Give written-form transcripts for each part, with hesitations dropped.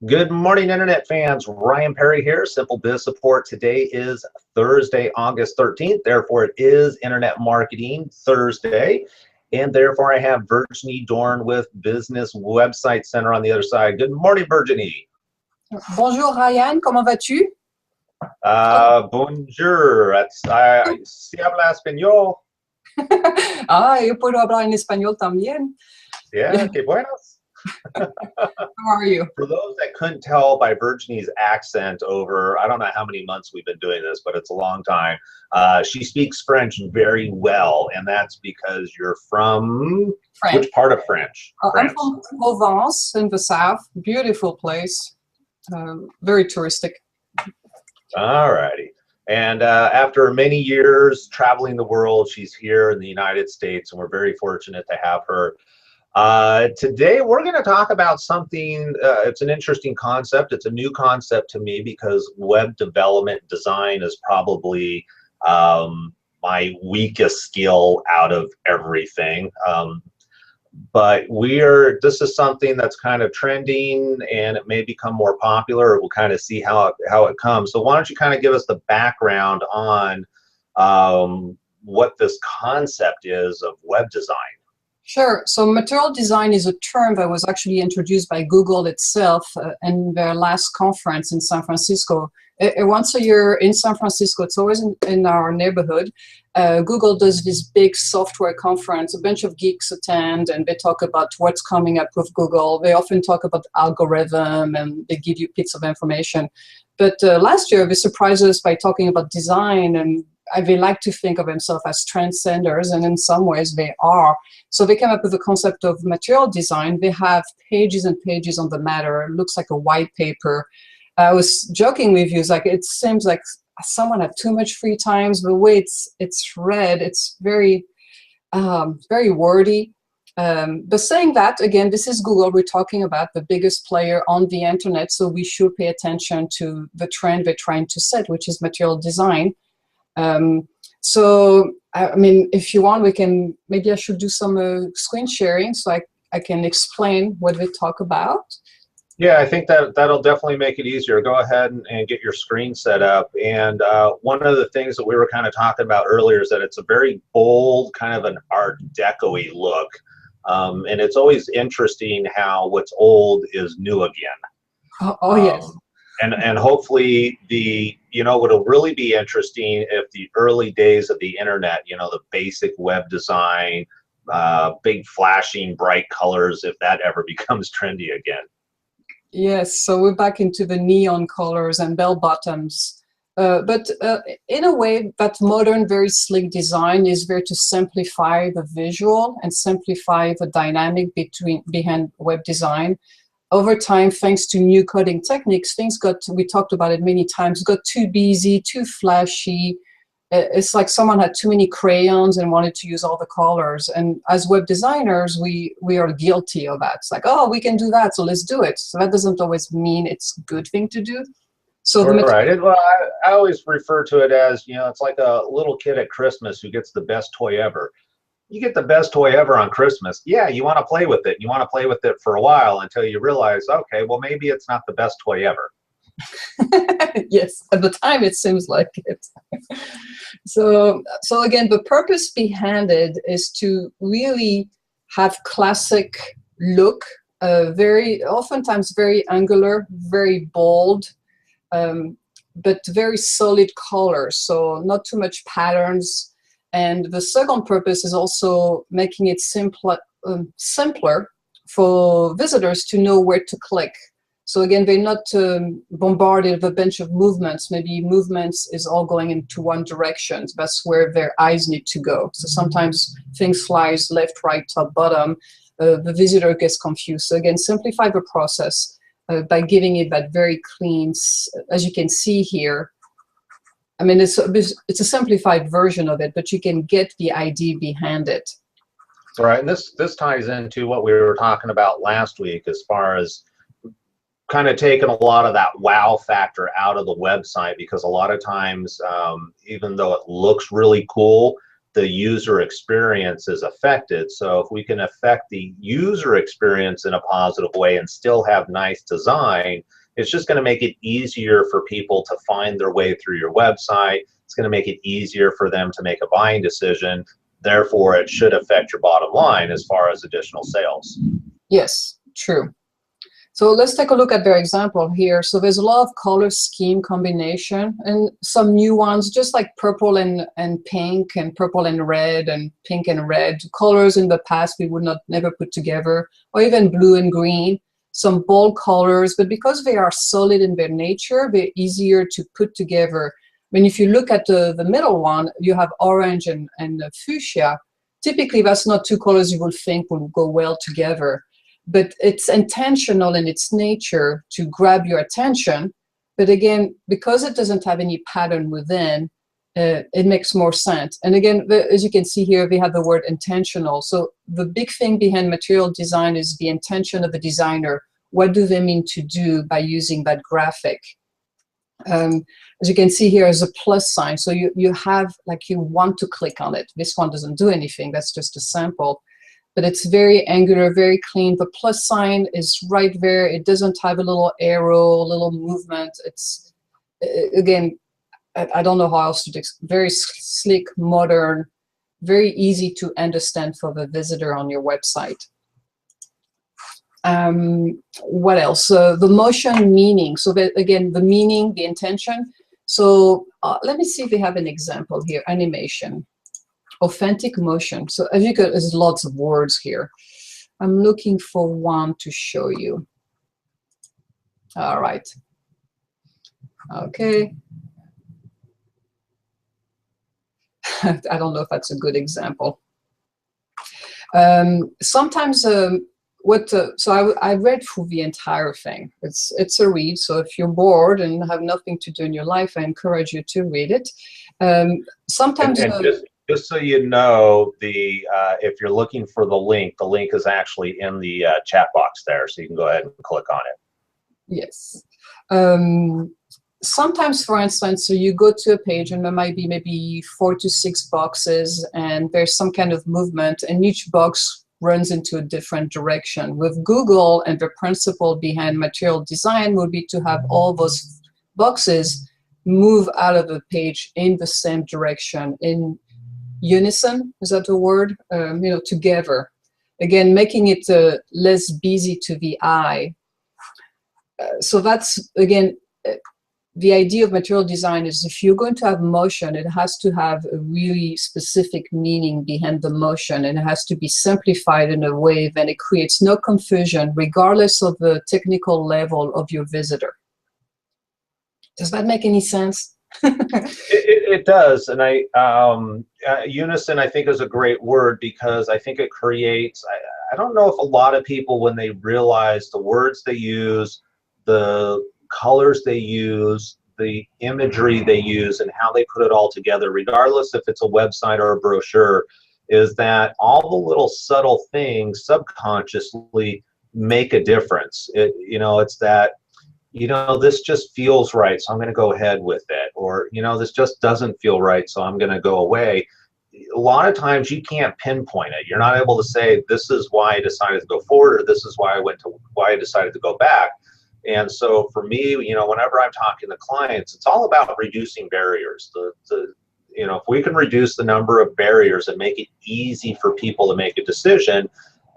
Good morning, Internet fans. Ryan Perry here, Simple Biz Support. Today is Thursday, August 13th. Therefore, it is Internet Marketing Thursday. And therefore, I have Virginie Dorn with Business Website Center on the other side. Good morning, Virginie. Bonjour, Ryan. Comment vas-tu? Bonjour. Si habla español. Yo puedo hablar en español también. Yeah, que buenas. How are you? For those that couldn't tell by Virginie's accent over, I don't know how many months we've been doing this, but it's a long time. She speaks French very well, and that's because you're from France. Which part of French? I'm from Provence in the south. Beautiful place. Very touristic. All righty. And after many years traveling the world, she's here in the United States, and we're very fortunate to have her. Today we're going to talk about something, it's an interesting concept. It's a new concept to me because web development design is probably my weakest skill out of everything. But this is something that's kind of trending and it may become more popular. We'll kind of see how it comes. So why don't you kind of give us the background on what this concept is of web design? Sure. So material design is a term that was actually introduced by Google itself in their last conference in San Francisco. Once a year in San Francisco, it's always in our neighborhood. Google does this big software conference. A bunch of geeks attend and they talk about what's coming up with Google. They often talk about algorithm and they give you bits of information. But last year, they surprised us by talking about design, and they like to think of themselves as trancenders, and in some ways they are. So they came up with the concept of material design. They have pages and pages on the matter. It looks like a white paper. I was joking with you, it seems like someone had too much free time. The way it's read, it's very, very wordy. But saying that, again, this is Google. We're talking about the biggest player on the internet, so we should pay attention to the trend they're trying to set, which is material design. So, I mean, if you want, maybe I should do some screen sharing so I can explain what we talk about. Yeah, I think that'll definitely make it easier. Go ahead and get your screen set up. And one of the things that we were kind of talking about earlier is that it's a very bold, kind of an Art Deco-y look. And it's always interesting how what's old is new again. Oh yes. And hopefully it'll really be interesting if the early days of the internet, the basic web design, big flashing bright colors, if that ever becomes trendy again. Yes, so we're back into the neon colors and bell bottoms. But in a way, that modern, very sleek design is there to simplify the visual and simplify the dynamic behind web design. Over time, thanks to new coding techniques, we talked about it many times, got too busy, too flashy. It's like someone had too many crayons and wanted to use all the colors. And as web designers, we are guilty of that. It's like, oh, we can do that, so let's do it. So that doesn't always mean it's a good thing to do. So right. Well, I always refer to it as, it's like a little kid at Christmas who gets the best toy ever. You get the best toy ever on Christmas. Yeah, you want to play with it. You want to play with it for a while until you realize, okay, well, maybe it's not the best toy ever. Yes, at the time it seems like it. So again, the purpose behind it is to really have classic look, oftentimes very angular, very bold, but very solid colors. So not too much patterns. And the second purpose is also making it simpler for visitors to know where to click. So again, they're not bombarded with a bunch of movements. Maybe movements is all going into one direction. That's where their eyes need to go. So sometimes things flies left, right, top, bottom. The visitor gets confused. So again, simplify the process by giving it that very clean, as you can see here. I mean, it's a simplified version of it, but you can get the idea behind it. Right, and this ties into what we were talking about last week as far as kind of taking a lot of that wow factor out of the website, because a lot of times, even though it looks really cool, the user experience is affected. So if we can affect the user experience in a positive way and still have nice design, it's just going to make it easier for people to find their way through your website. It's going to make it easier for them to make a buying decision. Therefore, it should affect your bottom line as far as additional sales. Yes, true. So let's take a look at their example here. So there's a lot of color scheme combination and some new ones, just like purple and pink and purple and red and pink and red. Colors in the past we would not never put together, or even blue and green. Some bold colors, but because they are solid in their nature, they're easier to put together. I mean, if you look at the middle one, you have orange and fuchsia. Typically, that's not two colors you will think will go well together. But it's intentional in its nature to grab your attention. But again, because it doesn't have any pattern within, it makes more sense. And again, as you can see here, we have the word intentional. So the big thing behind material design is the intention of the designer. What do they mean to do by using that graphic? As you can see here is a plus sign. So you have, like, you want to click on it. This one doesn't do anything. That's just a sample. But it's very angular, very clean. The plus sign is right there. It doesn't have a little arrow, a little movement. It's, again, I don't know how else to do. Very slick, modern, very easy to understand for the visitor on your website. What else? The motion meaning. So that, again, the meaning, the intention. So let me see if we have an example here. Animation. Authentic motion. So as you can, there's lots of words here. I'm looking for one to show you. All right. Okay. I don't know if that's a good example. Sometimes so I read through the entire thing. It's a read. So if you're bored and have nothing to do in your life, I encourage you to read it. Sometimes. Just so you know, if you're looking for the link is actually in the chat box there, so you can go ahead and click on it. Yes. Sometimes, for instance, so you go to a page and there might be maybe 4 to 6 boxes, and there's some kind of movement, and each box runs into a different direction. With Google, and the principle behind material design would be to have all those boxes move out of the page in the same direction, in unison, is that a word? Together. Again, making it less busy to the eye. So that's, again, the idea of material design is if you're going to have motion, it has to have a really specific meaning behind the motion, and it has to be simplified in a way that it creates no confusion, regardless of the technical level of your visitor. Does that make any sense? It does, and unison I think is a great word, because I think it creates, I don't know if a lot of people, when they realize the words they use, the colors they use, the imagery they use, and how they put it all together, regardless if it's a website or a brochure, is that all the little subtle things subconsciously make a difference. It's that, this just feels right, so I'm going to go ahead with it. Or, this just doesn't feel right, so I'm going to go away. A lot of times you can't pinpoint it. You're not able to say, this is why I decided to go forward, or this is why I decided to go back. And so for me, whenever I'm talking to clients, it's all about reducing barriers. If we can reduce the number of barriers and make it easy for people to make a decision,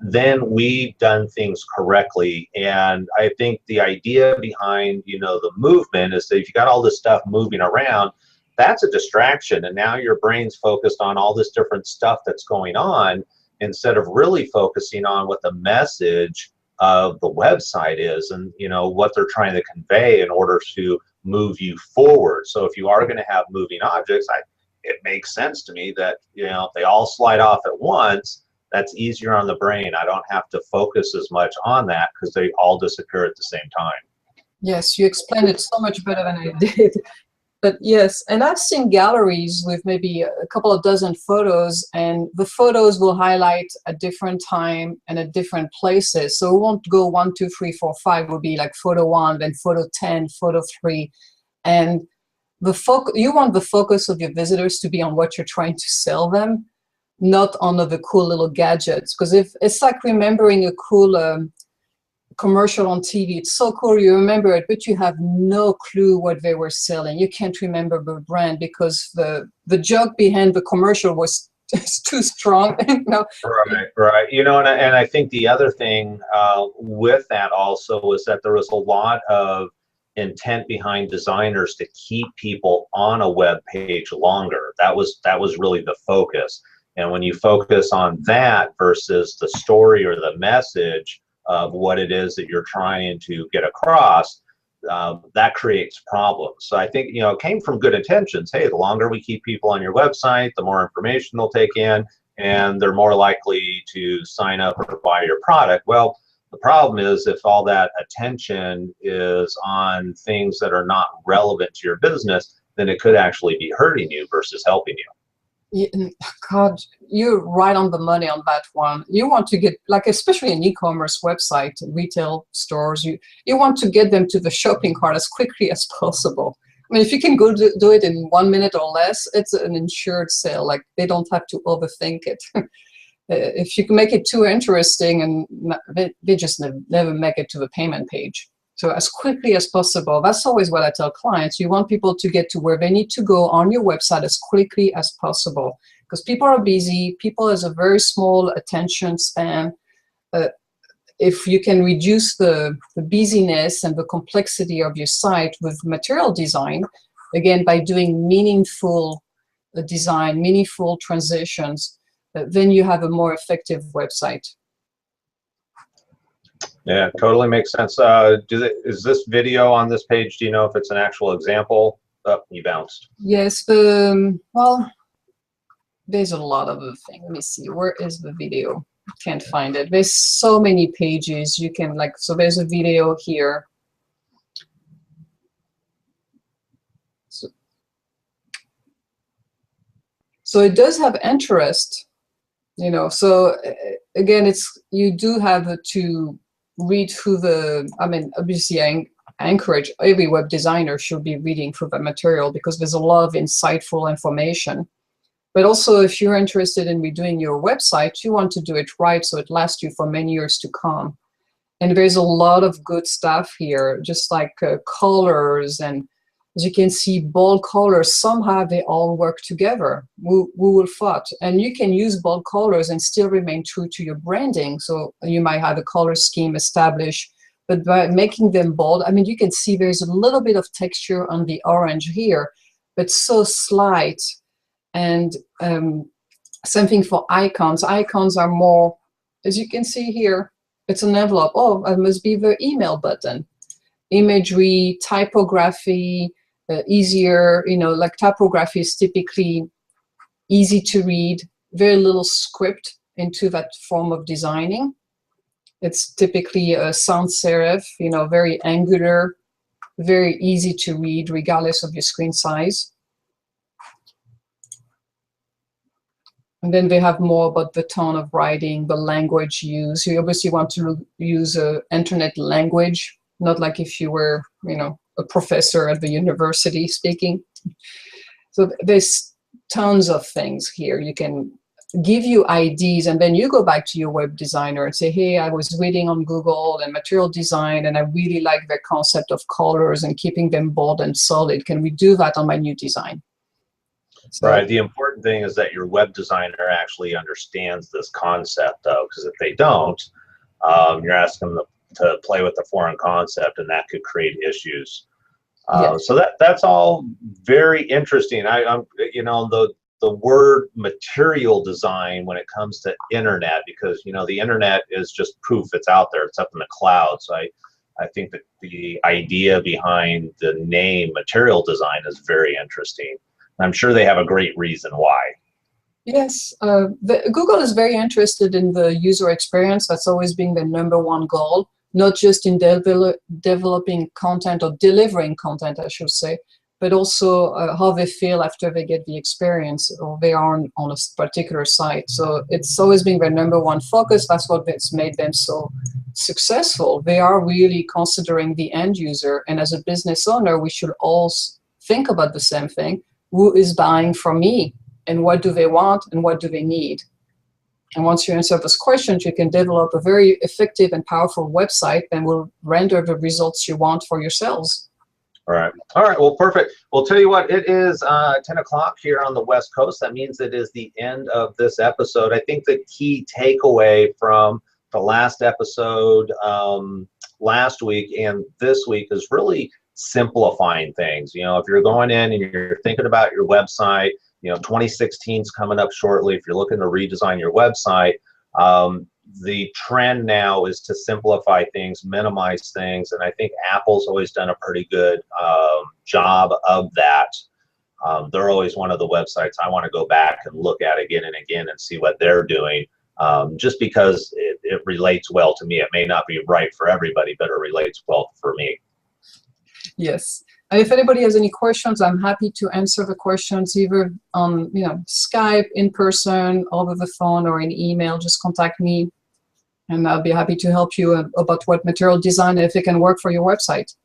then we've done things correctly. And I think the idea behind, the movement is that if you got all this stuff moving around, that's a distraction. And now your brain's focused on all this different stuff that's going on, instead of really focusing on what the message of the website is, and what they're trying to convey in order to move you forward. So if you are going to have moving objects, it makes sense to me that if they all slide off at once, that's easier on the brain. I don't have to focus as much on that because they all disappear at the same time. Yes, you explained it so much better than I did. But yes, and I've seen galleries with maybe a couple of dozen photos, and the photos will highlight a different time and at different places. So it won't go 1, 2, 3, 4, 5. It will be like photo 1, then photo 10, photo 3. And you want the focus of your visitors to be on what you're trying to sell them, not on the cool little gadgets. Because if it's like remembering a cool commercial on TV, it's so cool, you remember it, but you have no clue what they were selling. You can't remember the brand because the joke behind the commercial was just too strong. Right. You know, and I think the other thing with that also was that there was a lot of intent behind designers to keep people on a web page longer. That was really the focus. And when you focus on that versus the story or the message of what it is that you're trying to get across, that creates problems. So I think, you know, it came from good intentions. Hey, the longer we keep people on your website, the more information they'll take in, and they're more likely to sign up or buy your product. Well, the problem is if all that attention is on things that are not relevant to your business, then it could actually be hurting you versus helping you. God, you're right on the money on that one. You want to get, like, especially an e-commerce website, retail stores, you want to get them to the shopping cart as quickly as possible. I mean, if you can go do it in 1 minute or less, it's an insured sale. Like, they don't have to overthink it. If you can make it too interesting, and they just never make it to the payment page. So as quickly as possible. That's always what I tell clients. You want people to get to where they need to go on your website as quickly as possible, because people are busy. People has a very small attention span. If you can reduce the busyness and the complexity of your site with material design, again, by doing meaningful design, meaningful transitions, then you have a more effective website. Yeah, totally makes sense. Is this video on this page, do you know if it's an actual example? Oh, you bounced. Yes, well, there's a lot of the thing. Let me see, where is the video? Can't find it. There's so many pages you can, like, so there's a video here. So it does have interest, you know. So again, you do have to read through I mean, obviously I encourage every web designer should be reading through the material because there's a lot of insightful information. But also, if you're interested in redoing your website, you want to do it right so it lasts you for many years to come. And there's a lot of good stuff here, just like colors, and as you can see, bold colors, somehow they all work together. Who will thought? And you can use bold colors and still remain true to your branding. So you might have a color scheme established, but by making them bold, I mean, you can see there's a little bit of texture on the orange here, but so slight. And something for icons. Icons are more, as you can see here, it's an envelope. Oh, it must be the email button. Imagery, typography, easier, you know, like typography is typically easy to read, very little script into that form of designing. It's typically a sans serif, you know, very angular, very easy to read regardless of your screen size. And then they have more about the tone of writing, the language used. You obviously want to use an internet language, not like if you were, you know, a professor at the university speaking. So there's tons of things here. You can give you ideas, and then you go back to your web designer and say, hey, I was reading on Google and material design, and I really like the concept of colors and keeping them bold and solid. Can we do that on my new design? So, right. The important thing is that your web designer actually understands this concept, though, because if they don't, you're asking them to play with the foreign concept, and that could create issues. yes. So that's all very interesting. I'm you know, the word material design when it comes to internet, because you know the internet is just proof it's out there, it's up in the cloud. So I think that the idea behind the name material design is very interesting. I'm sure they have a great reason why. Yes, Google is very interested in the user experience. That's always been the #1 goal, not just in developing content or delivering content, I should say, but also how they feel after they get the experience or they are on a particular site. So it's always been their #1 focus. That's what's made them so successful. They are really considering the end user, and as a business owner, we should all think about the same thing. Who is buying from me, and what do they want, and what do they need? And once you answer those questions, you can develop a very effective and powerful website that will render the results you want for your sales. All right. All right. Well, perfect. Well, tell you what, it is 10 o'clock here on the West Coast. That means it is the end of this episode. I think the key takeaway from the last episode last week and this week is really simplifying things. You know, if you're going in and you're thinking about your website, you know, 2016 is coming up shortly. If you're looking to redesign your website, the trend now is to simplify things, minimize things, and I think Apple's always done a pretty good job of that. They're always one of the websites I want to go back and look at again and again and see what they're doing, just because it relates well to me. It may not be right for everybody, but it relates well for me. Yes. And if anybody has any questions, I'm happy to answer the questions either on Skype, in person, over the phone, or in email. Just contact me, and I'll be happy to help you about what material design, if it can work for your website.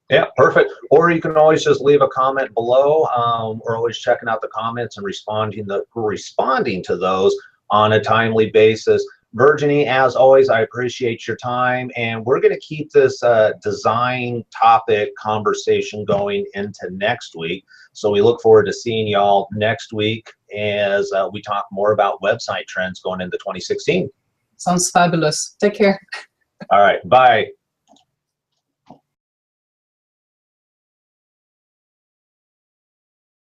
Yeah, perfect. Or you can always just leave a comment below. We're always checking out the comments and responding to those on a timely basis. Virginie, as always, I appreciate your time, and we're going to keep this design topic conversation going into next week. So we look forward to seeing y'all next week as we talk more about website trends going into 2016. Sounds fabulous. Take care. All right. Bye.